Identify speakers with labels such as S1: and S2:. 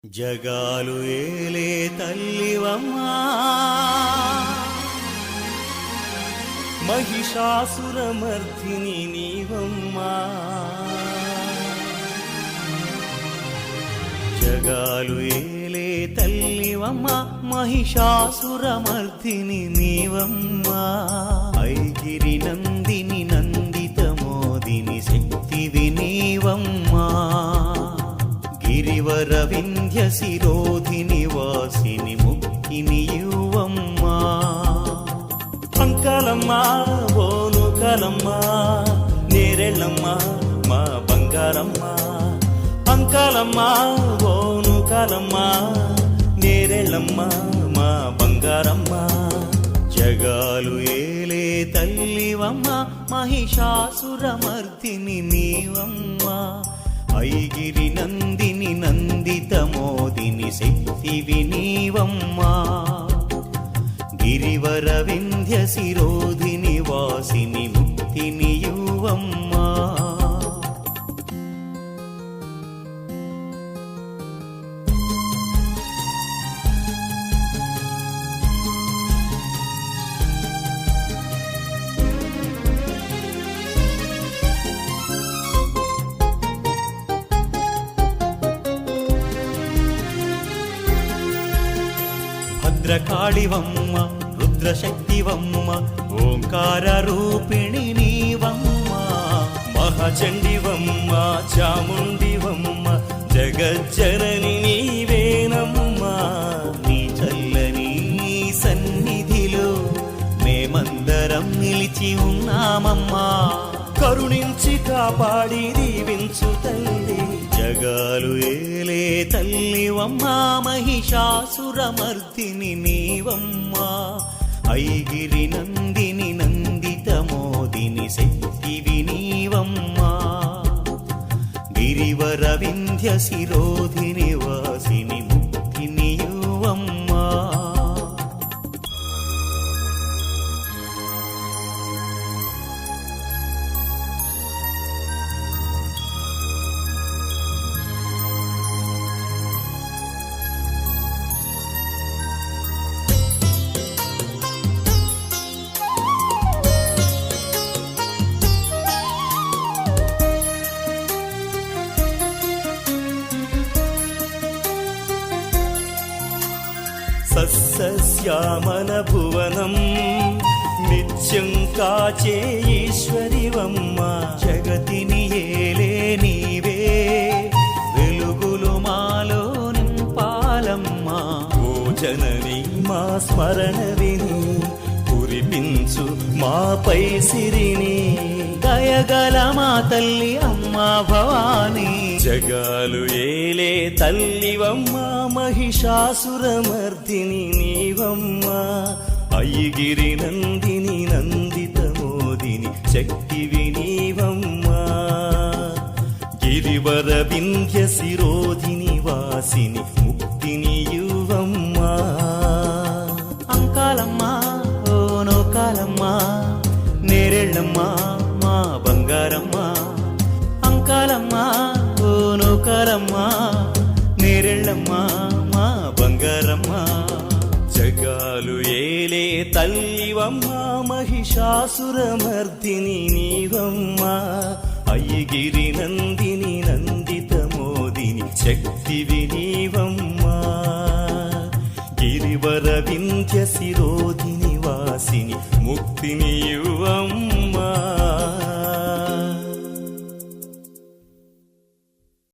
S1: జగాలు ఏలే తల్లివమ్మా మహిషాసురమర్ధిని నీవమ్మా జగాలు ఏలే తల్లివమ్మా మహిషాసురమర్ధిని నీవమ్మా ఐగిరి నందిని నందిత మోదిని శక్తివి నీవమ్మా గిరివర వింధ్య శిరోధిని వాసిని ముక్తిని యువమ్మా అంకలమ్మా ఓనుకలమ్మా నేరెళ్ళమ్మా మా బంగారమ్మా అంకలమ్మా ఓనుకలమ్మా నేరెళ్ళమ్మా మా బంగారమ్మా జగాలు ఏలే తల్లివమ్మా మహిషాసురమర్దిని నీవమ్మా ఐగిరి నందిని నందిత మోదిని శక్తివి నీవమ్మా గిరివర వింధ్య శిరోధిని వాసిని ముక్తిని యువమ్మా భద్రకాళివమ్మ రుద్రశక్తివమ్మ ఓంకార రూపిణి నీవమ్మ మహాచండివమ్మ చాముండివమ్మ జగజ్జనని నీవేనమ్మా నీ చల్లని సన్నిధిలో మేమందరం నిలిచి ఉన్నామమ్మా కరుణించి కాపాడి దీవించు తల్లి జగాలు ఏలే తల్లివమ్మా మహిషాసురమర్దిని నీవమ్మా ఐగిరి నందిని నందిత మోదిని శక్తివి నీవమ్మా గిరివర వింధ్య శిరోధిని వాసిని ముక్తిని యువమ్మా సస్యశ్యామల భువనం నిత్యం కాచే ఈశ్వరివమ్మ జగతిని ఏలే నీవే వెలుగులు మాలో నింపాలమ్మా ఓ జనని మా స్మరణ విని కురిపించు మాపై సిరిని దయగల మా తల్లి అమ్మా భవానీ జగాలు ఏలే తల్లివమ్మా మహిషాసురమర్దిని నీవమ్మా ఐగిరి నందిని నందిత మోదిని శక్తివి నీవమ్మా గిరివర వింధ్య శిరోధిని వాసిని ముక్తిని యువమ్మా అంకాలమ్మా ఓనోకాలమ్మా నేరెళ్ళమ్మా మా బంగారమ్మా అంకాలమ్మా ఓనోకాలమ్మా నేరెళ్ళమ్మా మా బంగారమ్మా జగాలు ఏలే తల్లివమ్మా మహిషాసురమర్దిని నీవమ్మా ఐగిరి నందిని నందిత మోదిని శక్తివి నీవమ్మా గిరివర వింధ్య శిరోధిని వాసిని ముక్తిని